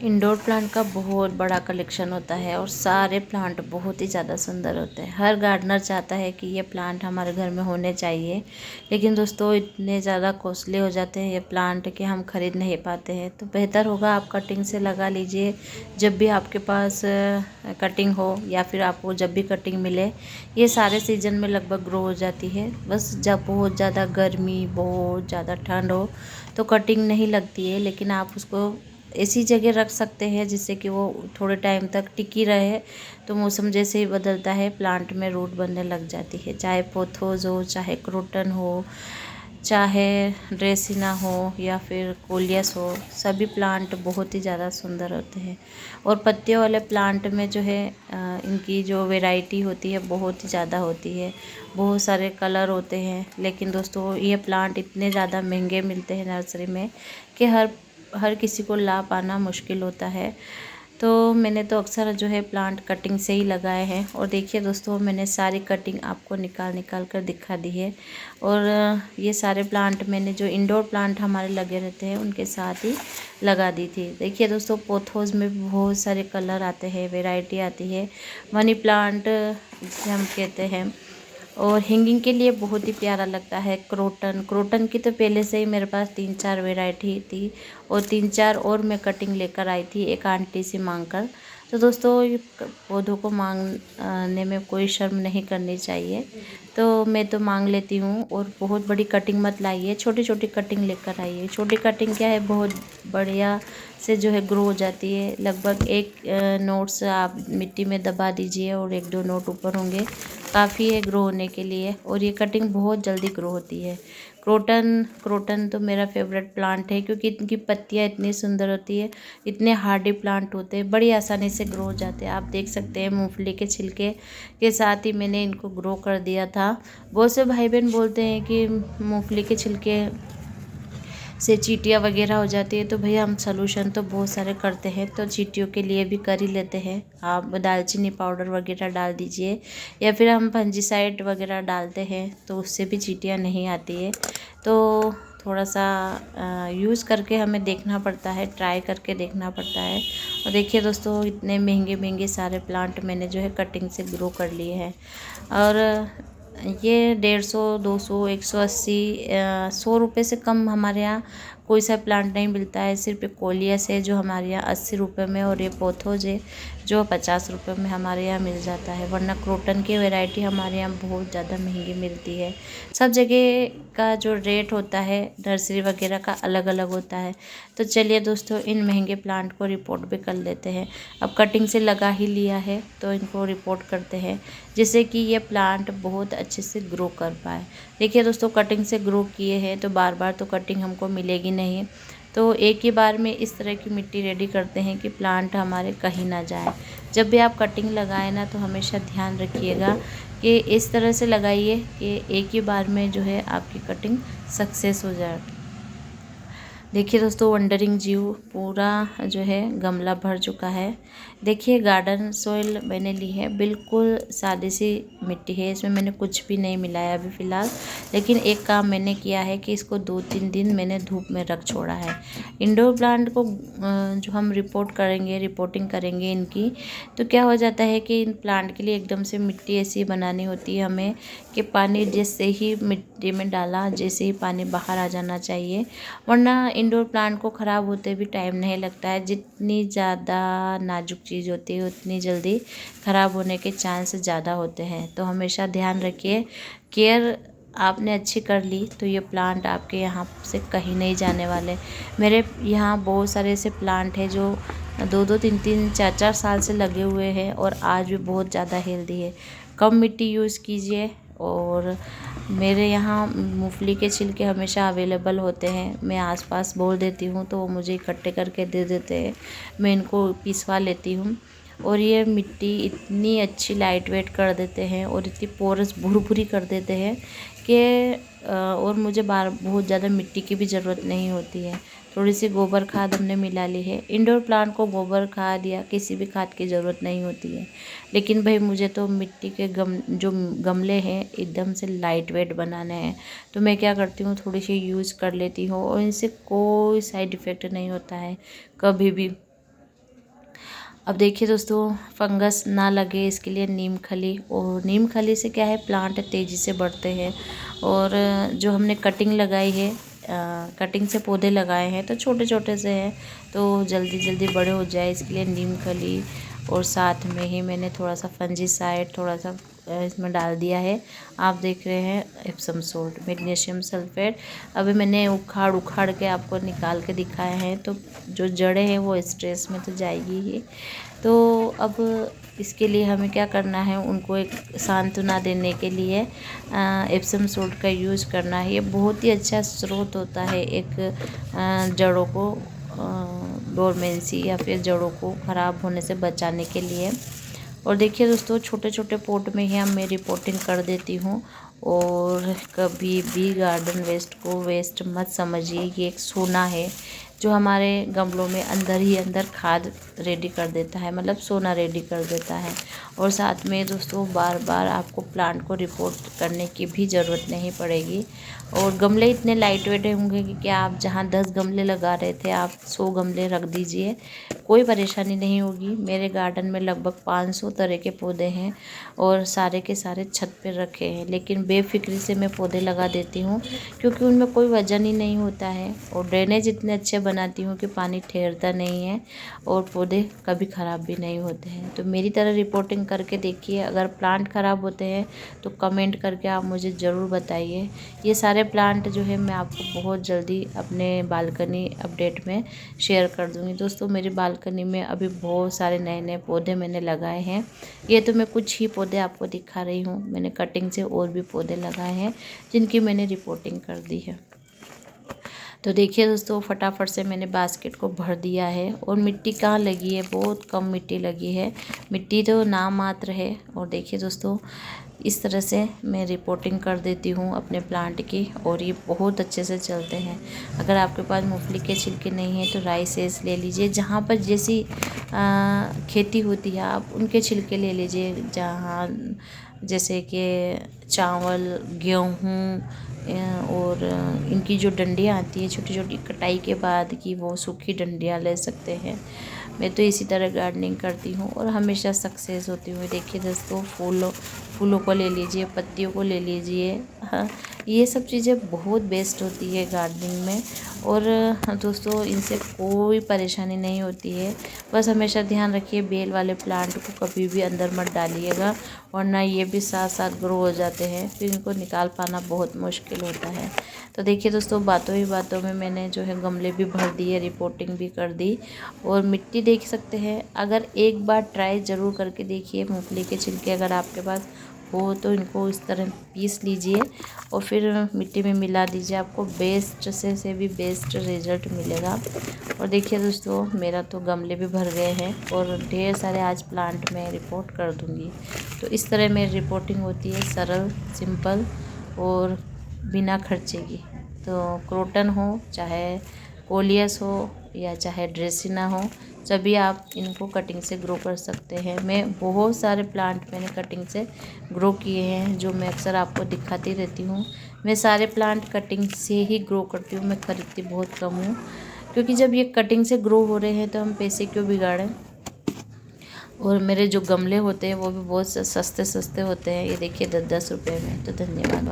Indoor plant का बहुत बड़ा कलेक्शन होता है और सारे प्लांट बहुत ही ज़्यादा सुंदर होते हैं। हर गार्डनर चाहता है कि ये प्लांट हमारे घर में होने चाहिए, लेकिन दोस्तों इतने ज़्यादा कॉस्टली हो जाते हैं ये प्लांट कि हम खरीद नहीं पाते हैं। तो बेहतर होगा आप कटिंग से लगा लीजिए। जब भी आपके पास कटिंग हो या फिर आपको जब भी कटिंग मिले, ये सारे सीजन में लगभग ग्रो हो जाती है। बस जब बहुत ज़्यादा गर्मी, बहुत ज़्यादा ठंड हो तो कटिंग नहीं लगती है, लेकिन आप उसको ऐसी जगह रख सकते हैं जिससे कि वो थोड़े टाइम तक टिकी रहे। तो मौसम जैसे ही बदलता है प्लांट में रूट बनने लग जाती है, चाहे पोथोस हो, चाहे क्रोटन हो, चाहे ड्रेसिना हो या फिर कोलियस हो, सभी प्लांट बहुत ही ज़्यादा सुंदर होते हैं। और पत्तियों वाले प्लांट में जो है इनकी जो वैरायटी होती है बहुत ही ज़्यादा होती है, बहुत सारे कलर होते हैं। लेकिन दोस्तों ये प्लांट इतने ज़्यादा महंगे मिलते हैं नर्सरी में कि हर हर किसी को ला पाना मुश्किल होता है। तो मैंने तो अक्सर जो है प्लांट कटिंग से ही लगाए हैं। और देखिए दोस्तों, मैंने सारी कटिंग आपको निकाल कर दिखा दी है। और ये सारे प्लांट मैंने जो इंडोर प्लांट हमारे लगे रहते हैं उनके साथ ही लगा दी थी। देखिए दोस्तों, पोथोस में भी बहुत सारे कलर आते हैं, वैरायटी आती है। मनी प्लांट जिसे हम कहते हैं, और हैंगिंग के लिए बहुत ही प्यारा लगता है क्रोटन की तो पहले से ही मेरे पास 3-4 वैरायटी थी और 3-4 और मैं कटिंग लेकर आई थी एक आंटी से मांग कर। तो दोस्तों ये पौधों को मांगने में कोई शर्म नहीं करनी चाहिए, तो मैं तो मांग लेती हूँ। और बहुत बड़ी कटिंग मत लाइए, छोटी छोटी कटिंग लेकर आइए। छोटी कटिंग क्या है, बहुत बढ़िया से जो है ग्रो हो जाती है। लगभग एक नोट्स आप मिट्टी में दबा दीजिए और 1-2 नोट ऊपर होंगे, काफ़ी है ग्रो होने के लिए। और ये कटिंग बहुत जल्दी ग्रो होती है। क्रोटन तो मेरा फेवरेट प्लांट है, क्योंकि इनकी पत्तियाँ इतनी सुंदर होती है, इतने हार्डी प्लांट होते हैं, बड़ी आसानी से ग्रो हो जाते हैं। आप देख सकते हैं मूंगफली के छिलके के साथ ही मैंने इनको ग्रो कर दिया था। बहुत से भाई बहन बोलते हैं कि मूंगफली के छिलके से चींटियाँ वगैरह हो जाती है, तो भैया हम सलूशन तो बहुत सारे करते हैं, तो चींटियों के लिए भी कर ही लेते हैं। आप दालचीनी पाउडर वगैरह डाल दीजिए, या फिर हम फंजीसाइड वगैरह डालते हैं तो उससे भी चींटियाँ नहीं आती है। तो थोड़ा सा यूज़ करके हमें देखना पड़ता है, ट्राई करके देखना पड़ता है। और देखिए दोस्तों, इतने महंगे महंगे सारे प्लांट मैंने जो है कटिंग से ग्रो कर लिए हैं। और ये 150, 200, 180, 100 रुपये से कम हमारे यहाँ कोई सा प्लांट नहीं मिलता है। सिर्फ कोलियस है जो हमारे यहाँ 80 रुपये में, और ये पोथोज है जो 50 रुपये में हमारे यहाँ मिल जाता है। वरना क्रोटन की वैरायटी हमारे यहाँ बहुत ज़्यादा महंगी मिलती है। सब जगह का जो रेट होता है नर्सरी वगैरह का अलग अलग होता है। तो चलिए दोस्तों, इन महंगे प्लांट को रिपोर्ट भी कर लेते हैं। अब कटिंग से लगा ही लिया है तो इनको रिपोर्ट करते हैं, जिससे कि ये प्लांट बहुत अच्छे से ग्रो कर पाए। देखिए दोस्तों, कटिंग से ग्रो किए हैं तो बार बार तो कटिंग हमको मिलेगी नहीं, तो एक ही बार में इस तरह की मिट्टी रेडी करते हैं कि प्लांट हमारे कहीं ना जाए। जब भी आप कटिंग लगाएं ना, तो हमेशा ध्यान रखिएगा कि इस तरह से लगाइए कि एक ही बार में जो है आपकी कटिंग सक्सेस हो जाए। देखिए दोस्तों, वंडरिंग जीव पूरा जो है गमला भर चुका है। देखिए गार्डन सॉइल मैंने ली है, बिल्कुल सादी सी मिट्टी है, इसमें मैंने कुछ भी नहीं मिलाया अभी फ़िलहाल। लेकिन एक काम मैंने किया है कि इसको 2-3 दिन मैंने धूप में रख छोड़ा है। इंडोर प्लांट को जो हम रिपोर्टिंग करेंगे इनकी, तो क्या हो जाता है कि इन प्लांट के लिए एकदम से मिट्टी ऐसी बनानी होती है हमें कि पानी जैसे ही मिट्टी में डाला, जैसे ही पानी बाहर आ जाना चाहिए। वरना इंडोर प्लांट को ख़राब होते भी टाइम नहीं लगता है। जितनी ज़्यादा नाजुक चीज़ होती है उतनी जल्दी ख़राब होने के चांस ज़्यादा होते हैं। तो हमेशा ध्यान रखिए, केयर आपने अच्छी कर ली तो ये प्लांट आपके यहाँ से कहीं नहीं जाने वाले। मेरे यहाँ बहुत सारे ऐसे प्लांट हैं जो 2-2, 3-3, 4-4 साल से लगे हुए हैं और आज भी बहुत ज़्यादा हेल्दी है। कम मिट्टी यूज़ कीजिए। और मेरे यहाँ मूंगफली के छिलके हमेशा अवेलेबल होते हैं, मैं आसपास बोल देती हूँ तो वो मुझे इकट्ठे करके दे देते हैं, मैं इनको पिसवा लेती हूँ। और ये मिट्टी इतनी अच्छी लाइट वेट कर देते हैं और इतनी पोरस भुरभुरी कर देते हैं कि और मुझे बहुत ज़्यादा मिट्टी की भी ज़रूरत नहीं होती है। थोड़ी सी गोबर खाद हमने मिला ली है। इंडोर प्लांट को गोबर खाद या किसी भी खाद की ज़रूरत नहीं होती है, लेकिन भाई मुझे तो मिट्टी के जो गमले हैं एकदम से लाइट वेट बनाने हैं, तो मैं क्या करती हूँ, थोड़ी सी यूज़ कर लेती हूँ और इनसे कोई साइड इफ़ेक्ट नहीं होता है कभी भी। अब देखिए दोस्तों, फंगस ना लगे इसके लिए नीम खली, और नीम खली से क्या है, प्लांट तेज़ी से बढ़ते हैं। और जो हमने कटिंग लगाई है, कटिंग से पौधे लगाए हैं तो छोटे छोटे से हैं, तो जल्दी जल्दी बड़े हो जाए इसके लिए नीम खली। और साथ में ही मैंने थोड़ा सा फंजीसाइड थोड़ा सा इसमें डाल दिया है। आप देख रहे हैं एप्सम सोल्ट, मैग्नीशियम सल्फेट। अभी मैंने उखाड़ उखाड़ के आपको निकाल के दिखाए हैं, तो जो जड़ें हैं वो स्ट्रेस में तो जाएगी ही। तो अब इसके लिए हमें क्या करना है, उनको एक सांत्वना देने के लिए एप्सम सोल्ट का यूज़ करना है। ये बहुत ही अच्छा स्रोत होता है एक जड़ों को डोरमेंसी या फिर जड़ों को ख़राब होने से बचाने के लिए। और देखिए दोस्तों, छोटे छोटे पॉट में ही मैं रिपोर्टिंग कर देती हूँ। और कभी भी गार्डन वेस्ट को वेस्ट मत समझिए, ये एक सोना है जो हमारे गमलों में अंदर ही अंदर खाद रेडी कर देता है, मतलब सोना रेडी कर देता है। और साथ में दोस्तों, बार बार आपको प्लांट को रिपोर्ट करने की भी ज़रूरत नहीं पड़ेगी। और गमले इतने लाइट वेट होंगे कि आप जहाँ 10 गमले लगा रहे थे, आप 100 गमले रख दीजिए, कोई परेशानी नहीं होगी। मेरे गार्डन में लगभग 500 तरह के पौधे हैं और सारे के सारे छत पर रखे हैं, लेकिन बेफिक्री से मैं पौधे लगा देती हूँ क्योंकि उनमें कोई वजन ही नहीं होता है। और ड्रेनेज इतने अच्छे बनाती हूँ कि पानी ठहरता नहीं है और पौधे कभी ख़राब भी नहीं होते हैं। तो मेरी तरह रिपोर्टिंग करके देखिए। अगर प्लांट ख़राब होते हैं तो कमेंट करके आप मुझे ज़रूर बताइए। ये सारे प्लांट जो है मैं आपको बहुत जल्दी अपने बालकनी अपडेट में शेयर कर दूँगी। दोस्तों, मेरी बालकनी में अभी बहुत सारे नए नए पौधे मैंने लगाए हैं। ये तो मैं कुछ ही पौधे आपको दिखा रही हूँ, मैंने कटिंग से और भी पौधे लगाए हैं जिनकी मैंने रिपोर्टिंग कर दी है। तो देखिए दोस्तों, फटाफट से मैंने बास्केट को भर दिया है। और मिट्टी कहाँ लगी है, बहुत कम मिट्टी लगी है, मिट्टी तो नाम मात्र है। और देखिए दोस्तों, इस तरह से मैं रिपोर्टिंग कर देती हूँ अपने प्लांट की, और ये बहुत अच्छे से चलते हैं। अगर आपके पास मूंगफली के छिलके नहीं है तो राई सेस ले लीजिए, जहाँ पर जैसी खेती होती है आप उनके छिलके ले लीजिए। जहाँ जैसे कि चावल, गेहूँ और इनकी जो डंडियाँ आती है छोटी छोटी कटाई के बाद की, वो सूखी डंडियाँ ले सकते हैं। मैं तो इसी तरह गार्डनिंग करती हूँ और हमेशा सक्सेस होती हूँ। देखिए दोस्तों, फूलों को ले लीजिए, पत्तियों को ले लीजिए। हाँ, ये सब चीज़ें बहुत बेस्ट होती है गार्डनिंग में। और दोस्तों, इनसे कोई परेशानी नहीं होती है। बस हमेशा ध्यान रखिए, बेल वाले प्लांट को कभी भी अंदर मत डालिएगा, वरना ये भी साथ साथ ग्रो हो जाते हैं, फिर इनको निकाल पाना बहुत मुश्किल होता है। तो देखिए दोस्तों, बातों ही बातों में मैंने जो है गमले भी भर दिए, रिपोर्टिंग भी कर दी। और मिट्टी देख सकते हैं, अगर एक बार ट्राई ज़रूर करके देखिए। मूंगफली के छिलके अगर आपके पास हो तो इनको इस तरह पीस लीजिए और फिर मिट्टी में मिला दीजिए, आपको बेस्ट से भी बेस्ट रिजल्ट मिलेगा। और देखिए दोस्तों, मेरा तो गमले भी भर गए हैं और ढेर सारे आज प्लांट में रिपोर्ट कर दूँगी। तो इस तरह मेरी रिपोर्टिंग होती है, सरल, सिंपल और बिना खर्चे की। तो क्रोटन हो, चाहे कोलियस हो या चाहे ड्रेसिना हो, सभी आप इनको कटिंग से ग्रो कर सकते हैं। मैं बहुत सारे प्लांट मैंने कटिंग से ग्रो किए हैं, जो मैं अक्सर आपको दिखाती रहती हूँ। मैं सारे प्लांट कटिंग से ही ग्रो करती हूँ, मैं खरीदती बहुत कम हूँ, क्योंकि जब ये कटिंग से ग्रो हो रहे हैं तो हम पैसे क्यों बिगाड़ें। और मेरे जो गमले होते हैं वो भी बहुत सस्ते सस्ते होते हैं, ये देखिए 10-10 रुपये में। तो धन्यवाद।